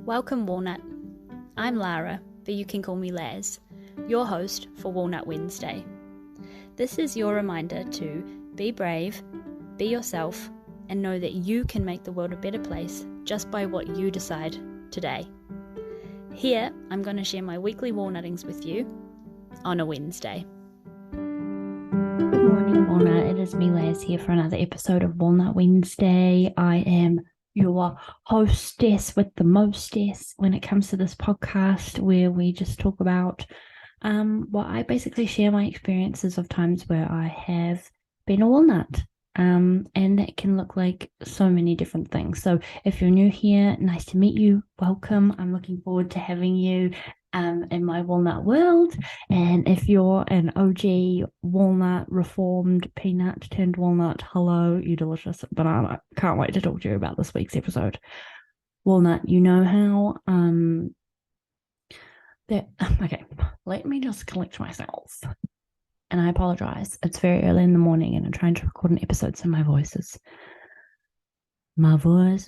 Welcome, Walnut. I'm Lara, but you can call me Laz, your host for Walnut Wednesday. This is your reminder to be brave, be yourself, and know that you can make the world a better place just by what you decide today. Here, I'm going to share my weekly walnuttings with you on a Wednesday. Good morning, Walnut. It is me, Laz, here for another episode of Walnut Wednesday. I am your hostess with the mostess when it comes to this podcast, where we just talk about I basically share my experiences of times where I have been a walnut. And that can look like so many different things. So if you're new here, nice to meet you. Welcome. I'm looking forward to having you in my walnut world. And if you're an OG walnut, reformed peanut turned walnut, hello, you delicious banana. Can't wait to talk to you about this week's episode. Walnut, you know how okay, let me just collect myself. And I apologize. It's very early in the morning and I'm trying to record an episode, so my voice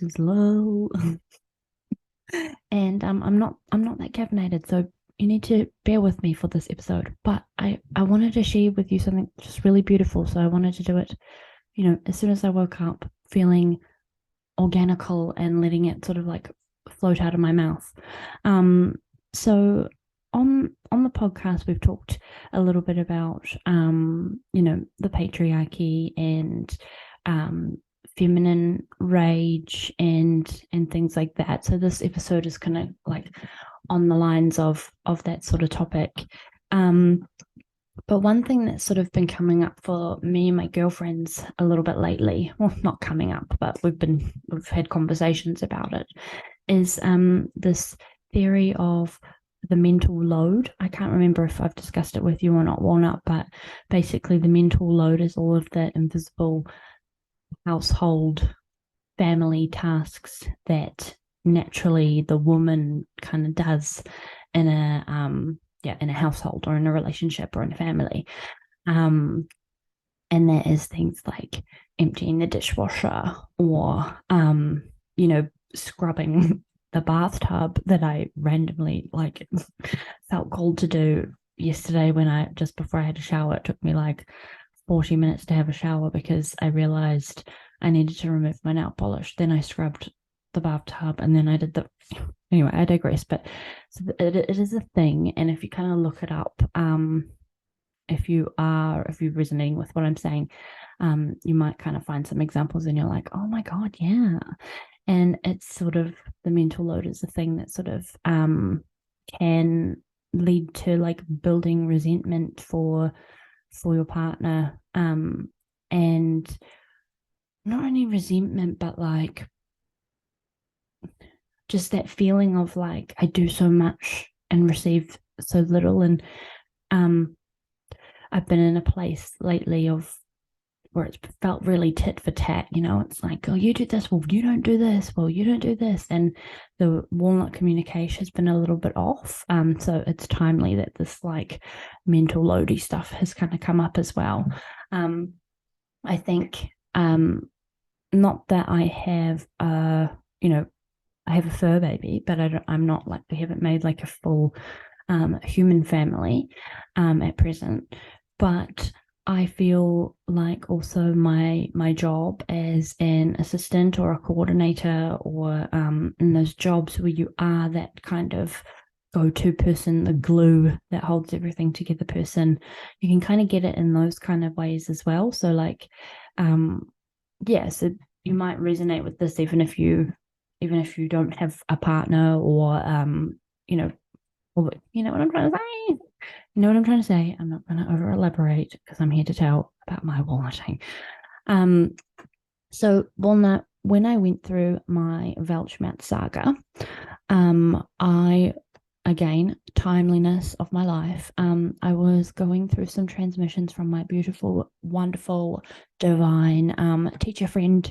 is low. And I'm not that caffeinated, so you need to bear with me for this episode. But I wanted to share with you something just really beautiful. So I wanted to do it, as soon as I woke up, feeling organical and letting it sort of like float out of my mouth. So on the podcast, we've talked a little bit about, the patriarchy and feminine rage and things like that. So this episode is kind of like on the lines of that sort of topic. But one thing that's sort of been coming up for me and my girlfriends a little bit lately, well, not coming up, but we've had conversations about it, is this theory of the mental load. I can't remember if I've discussed it with you or not, Walnut, but basically the mental load is all of the invisible household family tasks that naturally the woman kind of does in a household or in a relationship or in a family. And that is things like emptying the dishwasher or scrubbing the bathtub that I randomly felt called to do yesterday just before I had a shower. It took me 40 minutes to have a shower because I realized I needed to remove my nail polish. Then I scrubbed the bathtub and then I did anyway, I digress. But so it is a thing. And if you kind of look it up, if you're resonating with what I'm saying, you might kind of find some examples and you're like, oh my God, yeah. And it's sort of the mental load is the thing that sort of can lead to building resentment for your partner, and not only resentment, but just that feeling of I do so much and receive so little. And I've been in a place lately of where it's felt really tit for tat, it's like, oh, you do this, well, you don't do this, well, you don't do this. And the walnut communication has been a little bit off. So it's timely that this mental loady stuff has kind of come up as well. I think not that I have I have a fur baby, but I'm not we haven't made a full human family at present. But I feel also my job as an assistant or a coordinator or in those jobs where you are that kind of go-to person, the glue that holds everything together person, you can kind of get it in those kind of ways as well. So so you might resonate with this even if you don't have a partner or you know what I'm trying to say. You know what I'm trying to say? I'm not going to over elaborate because I'm here to tell about my walnutting. So Walnut, when I went through my Weltschmerz saga, again, timeliness of my life, I was going through some transmissions from my beautiful, wonderful, divine teacher friend,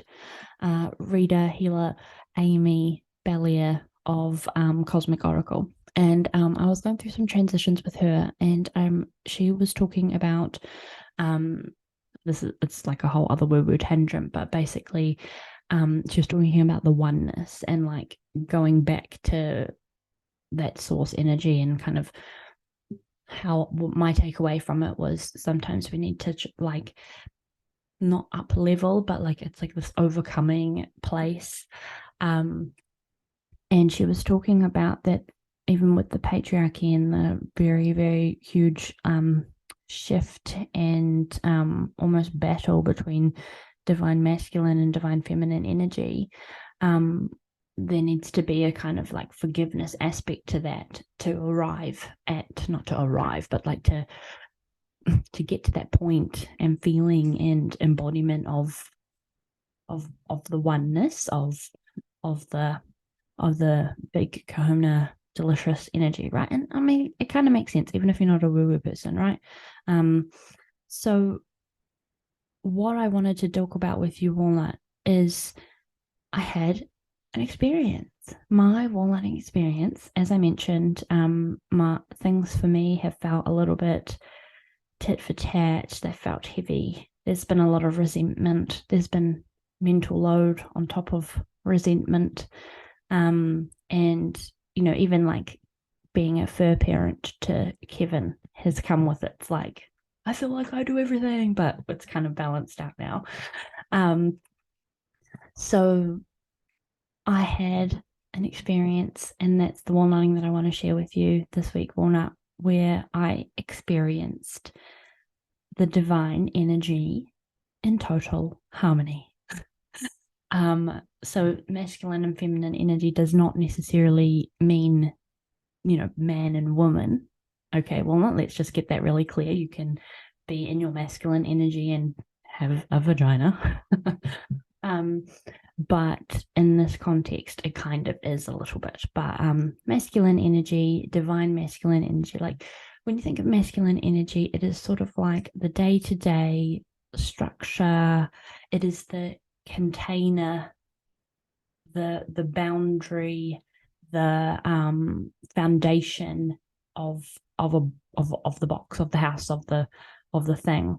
reader, healer, Amy Bellier of Cosmic Oracle. And I was going through some transitions with her, and she was talking about it's like a whole other woo-woo tangent, but basically she was talking about the oneness and like going back to that source energy, and kind of how my takeaway from it was sometimes we need to like not up level, but like it's like this overcoming place. Um, and she was talking about that even with the patriarchy and the very, very huge shift and almost battle between divine masculine and divine feminine energy, um, there needs to be a kind of like forgiveness aspect to that to arrive at, not to arrive, but like to get to that point and feeling and embodiment of the oneness of the big kahuna delicious energy, right? And I mean, it kind of makes sense, even if you're not a woo-woo person, right? So what I wanted to talk about with you, Walnut, is I had an experience. My walnutting experience, as I mentioned, my things for me have felt a little bit tit for tat. They felt heavy. There's been a lot of resentment. There's been mental load on top of resentment. And, you know, even like being a fur parent to Kevin has come with it. It's like, I feel like I do everything, but it's kind of balanced out now. So I had an experience, and that's the walnutting that I want to share with you this week, Walnut, where I experienced the divine energy in total harmony. So masculine and feminine energy does not necessarily mean, you know, man and woman. Okay, well, let's just get that really clear. You can be in your masculine energy and have a vagina. But in this context, it kind of is a little bit. But masculine energy, divine masculine energy, like when you think of masculine energy, it is sort of like the day-to-day structure. It is the container, the boundary, the foundation of of the box, of the house, of the thing.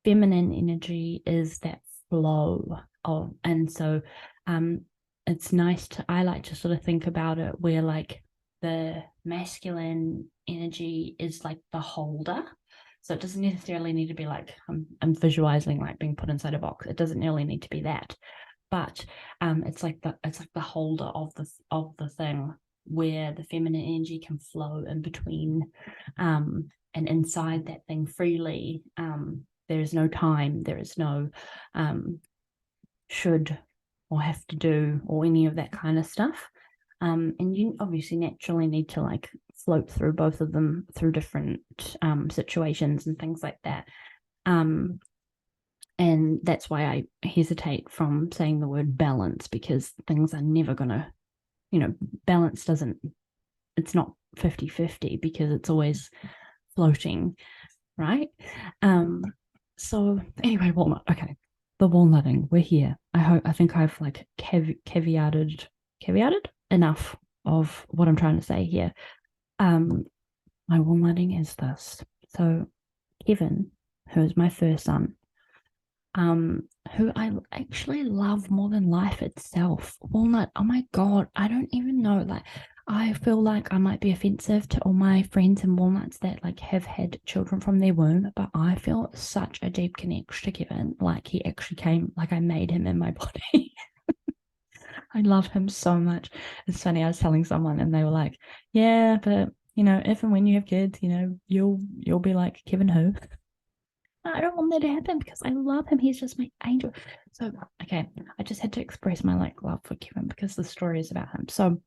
Feminine energy is that flow of, and so it's nice to, I like to sort of think about it where like the masculine energy is like the holder. So it doesn't necessarily need to be like I'm visualizing like being put inside a box. It doesn't really need to be that, but it's like the holder of the thing, where the feminine energy can flow in between, and inside that thing freely. There is no time. There is no should or have to do or any of that kind of stuff. And you obviously naturally need to like float through both of them through different situations and things like that. And that's why I hesitate from saying the word balance, because things are never going to, you know, balance doesn't, it's not 50-50 because it's always floating, right? So anyway, walnut. Okay, the walnutting. We're here. I think I've like caveated enough of what I'm trying to say here. My walnutting is this. So Kevin, who is my first son, who I actually love more than life itself. Walnut, oh my God, I don't even know. Like, I feel like I might be offensive to all my friends and walnuts that like have had children from their womb, but I feel such a deep connection to Kevin. Like he actually came, like I made him in my body. I love him so much. It's funny, I was telling someone and they were like, yeah, but you know, if and when you have kids, you know, you'll be like Kevin who? I don't want that to happen because I love him. He's just my angel. So, okay, I just had to express my like love for Kevin because the story is about him. So,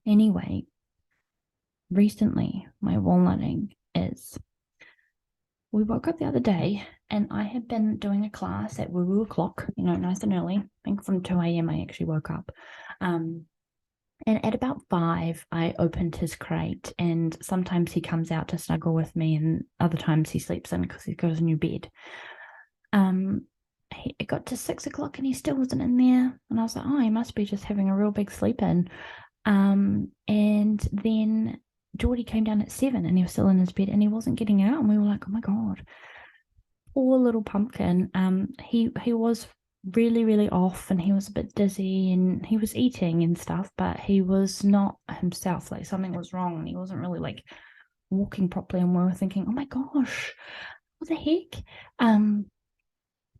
anyway, recently my walnutting is we woke up the other day and I had been doing a class at woo woo o'clock, you know, nice and early. I think from 2 a.m. I actually woke up. And at about 5, I opened his crate, and sometimes he comes out to snuggle with me, and other times he sleeps in because he goes a new bed. It got to 6 o'clock and he still wasn't in there, and I was like, oh, he must be just having a real big sleep in. And then Geordie came down at 7 and he was still in his bed and he wasn't getting out, and we were like, oh my God. poor little pumpkin. He was really, really off, and he was a bit dizzy, and he was eating and stuff, but he was not himself. Like something was wrong, and he wasn't really like walking properly. And we were thinking, oh my gosh, what the heck?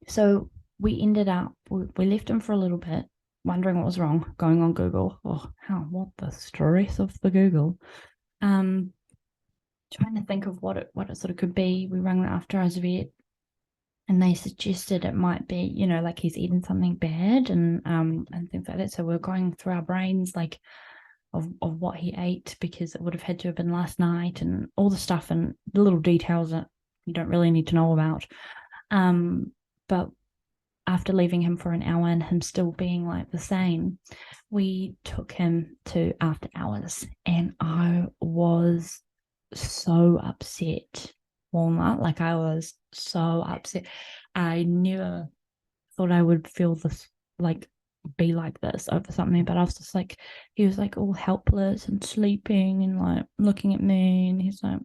So we ended up we left him for a little bit, wondering what was wrong, going on Google. Oh, what the stress of the Google. Trying to think of what it sort of could be. We rang after our vet, and they suggested it might be, like he's eaten something bad and things like that. So we're going through our brains like of what he ate, because it would have had to have been last night, and all the stuff and the little details that you don't really need to know about. But after leaving him for an hour and him still being like the same, we took him to after hours, and I was so upset, Walnut. Like I was so upset. I never thought I would feel this, like be like this over something, but I was just like, he was like all helpless and sleeping and like looking at me, and he's like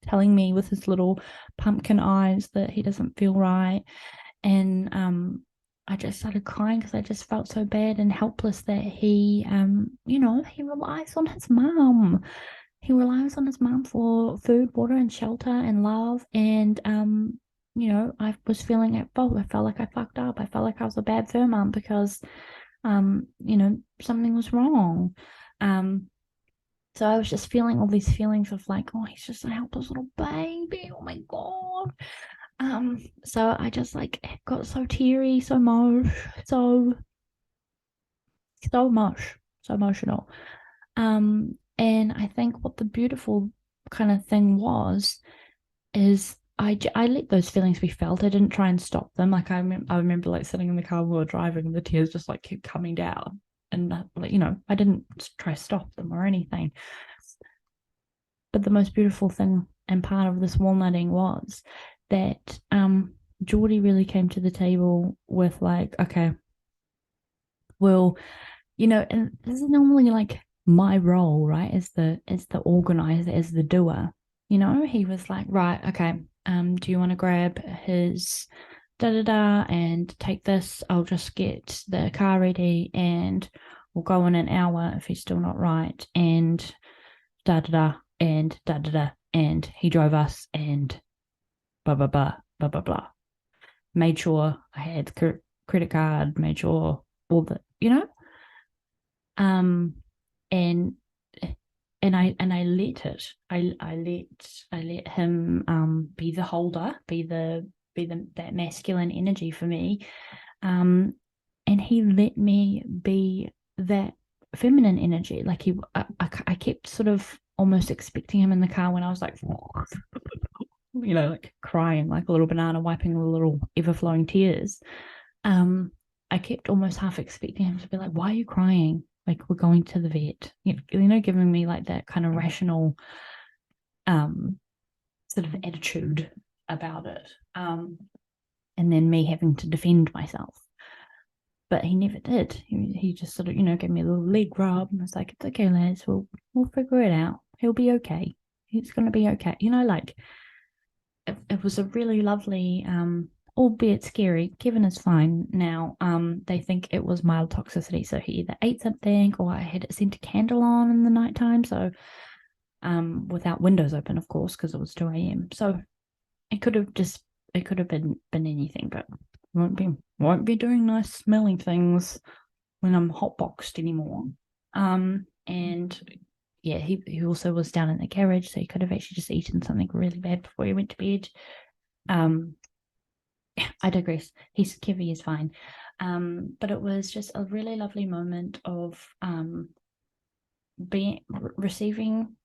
telling me with his little pumpkin eyes that he doesn't feel right. And I just started crying because I just felt so bad and helpless that he he relies on his mum. He relies on his mum for food, water, and shelter and love. And I was feeling at fault. I felt like I fucked up. I felt like I was a bad fur mum because something was wrong. So I was just feeling all these feelings of like, oh, he's just a helpless little baby. Oh my God. So I just like got so teary, so much, so emotional. And I think what the beautiful kind of thing was is I let those feelings be felt. I didn't try and stop them. Like I remember like sitting in the car while we were driving, and the tears just like kept coming down. And like, I didn't try to stop them or anything. But the most beautiful thing and part of this walnutting was that Geordie really came to the table with like, okay, well, and this is normally like my role, right? As the organizer, as the doer. He was like, right, okay, do you want to grab his da da da and take this? I'll just get the car ready and we'll go in an hour if he's still not right, and da da da and da da da, and he drove us and blah blah blah blah blah blah. Made sure I had credit card, made sure all the um and I let it. I let him be the holder, be the that masculine energy for me. And he let me be that feminine energy. Like I kept sort of almost expecting him in the car when I was like like crying like a little banana, wiping the little ever flowing tears. I kept almost half expecting him to be like, why are you crying? Like, we're going to the vet, giving me like that kind of rational sort of attitude about it. And then me having to defend myself. But he never did. He just sort of, gave me a little leg rub and was like, it's okay, lads, we'll figure it out. He'll be okay. He's gonna be okay. Like it was a really lovely albeit scary. Kevin is fine now. They think it was mild toxicity, so he either ate something or I had it sent a candle on in the nighttime, so without windows open, of course, because it was 2 a.m. So it could have been anything, but won't be doing nice smelling things when I'm hotboxed anymore. And yeah, he also was down in the carriage, so he could have actually just eaten something really bad before he went to bed. I digress. Kevy is fine. But it was just a really lovely moment of receiving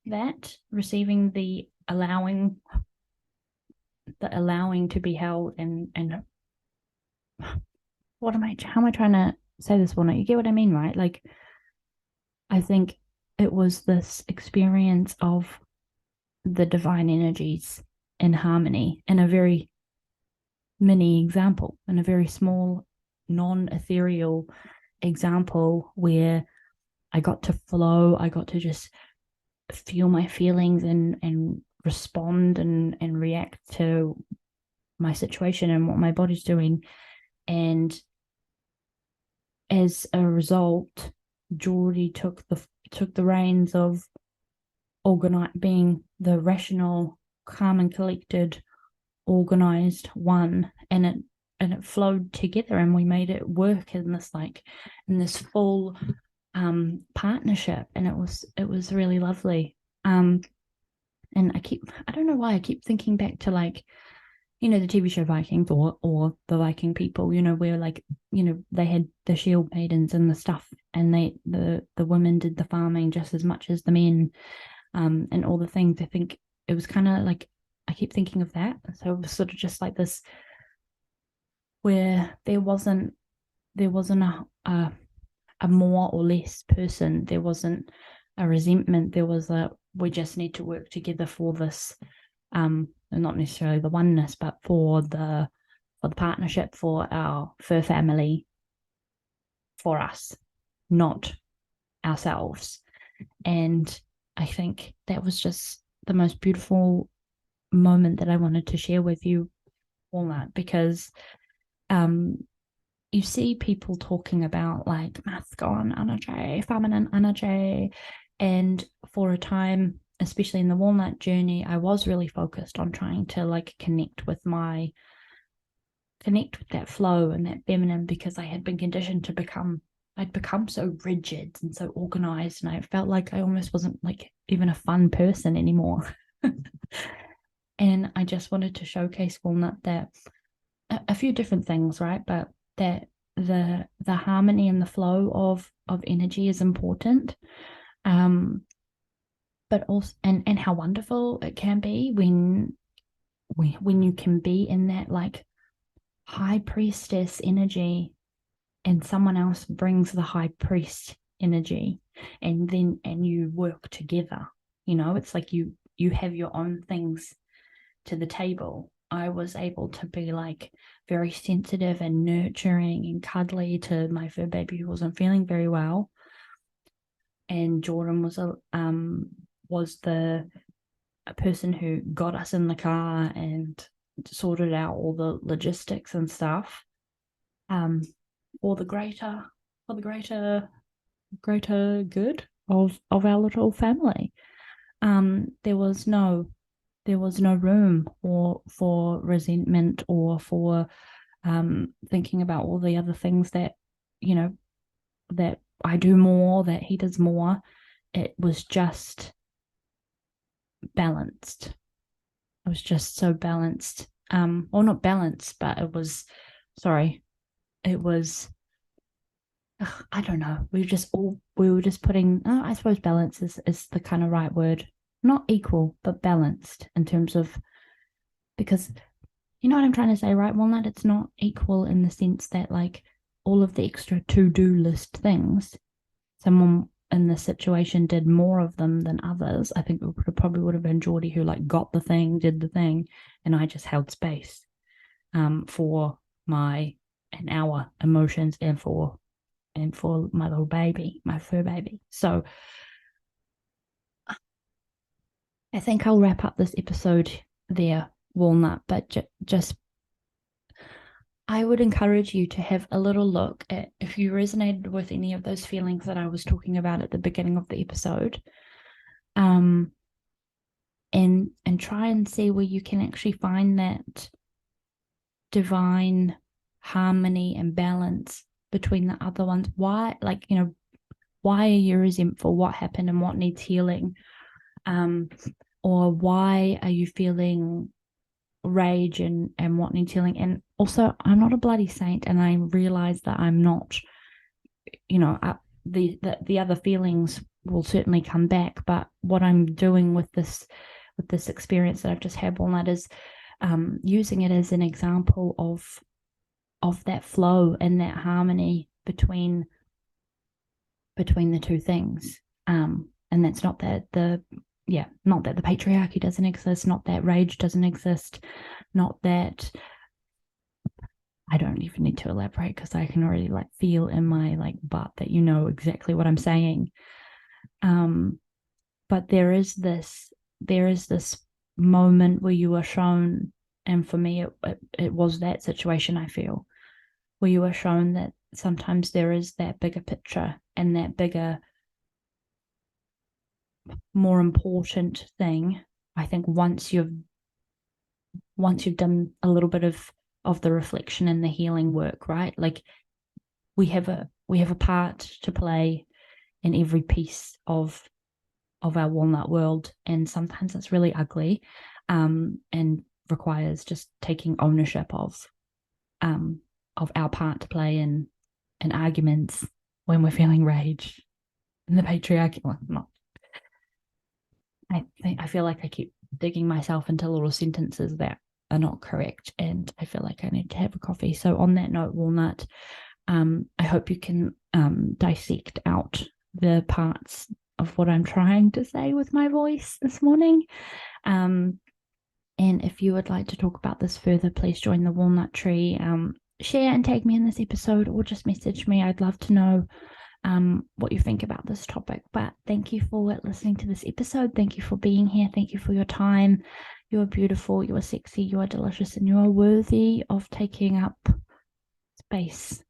the allowing to be held, and how am I trying to say this, Walnut? You get what I mean, right? Like, I think it was this experience of the divine energies in harmony in a very mini example, in a very small, non-ethereal example where I got to flow, I got to just feel my feelings and respond and react to my situation and what my body's doing. And as a result, Geordie took the reins of being the rational, calm and collected, organized one, and it flowed together, and we made it work in this full partnership, and it was really lovely. And I don't know why I keep thinking back to the TV show Vikings or the Viking people, where they had the shield maidens and the stuff, and the women did the farming just as much as the men, and all the things. I think it was kind of like, I keep thinking of that. So it was sort of just like this, where there wasn't a more or less person. There wasn't a resentment. There was we just need to work together for this, not necessarily the oneness, but for the partnership, for our fur family, for us, not ourselves. And I think that was just the most beautiful moment that I wanted to share with you, Walnut, because you see people talking about like masculine energy, feminine energy, and for a time, especially in the Walnut journey, I was really focused on trying to connect with that flow and that feminine, because I had been conditioned to I'd become so rigid and so organized, and I felt like I almost wasn't even a fun person anymore. And I just wanted to showcase, Walnut, that a few different things, right? But that the harmony and the flow of energy is important. But also, and how wonderful it can be when you can be in that high priestess energy, and someone else brings the high priest energy, and you work together. It's like you have your own things to the table. I was able to be very sensitive and nurturing and cuddly to my fur baby who wasn't feeling very well, and Jordan was the person who got us in the car and sorted out all the logistics and stuff, for the greater good of our little family. There was no room for resentment or for thinking about all the other things that that I do more, that he does more. It was just balanced. It was just so balanced. Or not balanced, but it was I don't know. We were just putting, I suppose balance is the kind of right word. Not equal, but balanced, in terms of, because you know what I'm trying to say, right, Walnut? It's not equal in the sense that all of the extra to-do list things, someone in this situation did more of them than others. I think it probably would have been Geordie who got the thing, did the thing, and I just held space for our emotions, and for my little baby, my fur baby. So I think I'll wrap up this episode there, Walnut, but just I would encourage you to have a little look at if you resonated with any of those feelings that I was talking about at the beginning of the episode, and try and see where you can actually find that divine harmony and balance between the other ones. Why are you resentful? What happened and what needs healing? Or why are you feeling rage and what needs healing? And also, I'm not a bloody saint, and I realize that I'm not, the other feelings will certainly come back. But what I'm doing with this experience that I've just had, Walnut, is using it as an example of that flow and that harmony between the two things. And that's not that not that the patriarchy doesn't exist, not that rage doesn't exist, not that I don't even need to elaborate, because I can already feel in my butt that you know exactly what I'm saying. But there is this moment where you are shown And for me, it was that situation, I feel, where you were shown that sometimes there is that bigger picture and that bigger, more important thing. I think once you've done a little bit of the reflection and the healing work, right? Like we have a part to play in every piece of our walnut world, and sometimes it's really ugly, and requires just taking ownership of our part to play in arguments when we're feeling rage in the patriarchy. Well, not. I feel like I keep digging myself into little sentences that are not correct, and I feel like I need to have a coffee. So on that note, Walnut, I hope you can dissect out the parts of what I'm trying to say with my voice this morning. And if you would like to talk about this further, please join the Walnut Tree. Share and tag me in this episode, or just message me. I'd love to know what you think about this topic. But thank you for listening to this episode. Thank you for being here. Thank you for your time. You are beautiful, you are sexy, you are delicious, and you are worthy of taking up space.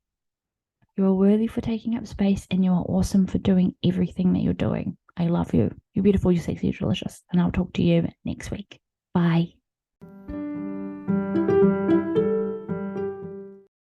You are worthy for taking up space, and you are awesome for doing everything that you're doing. I love you. You're beautiful, you're sexy, you're delicious. And I'll talk to you next week. Bye.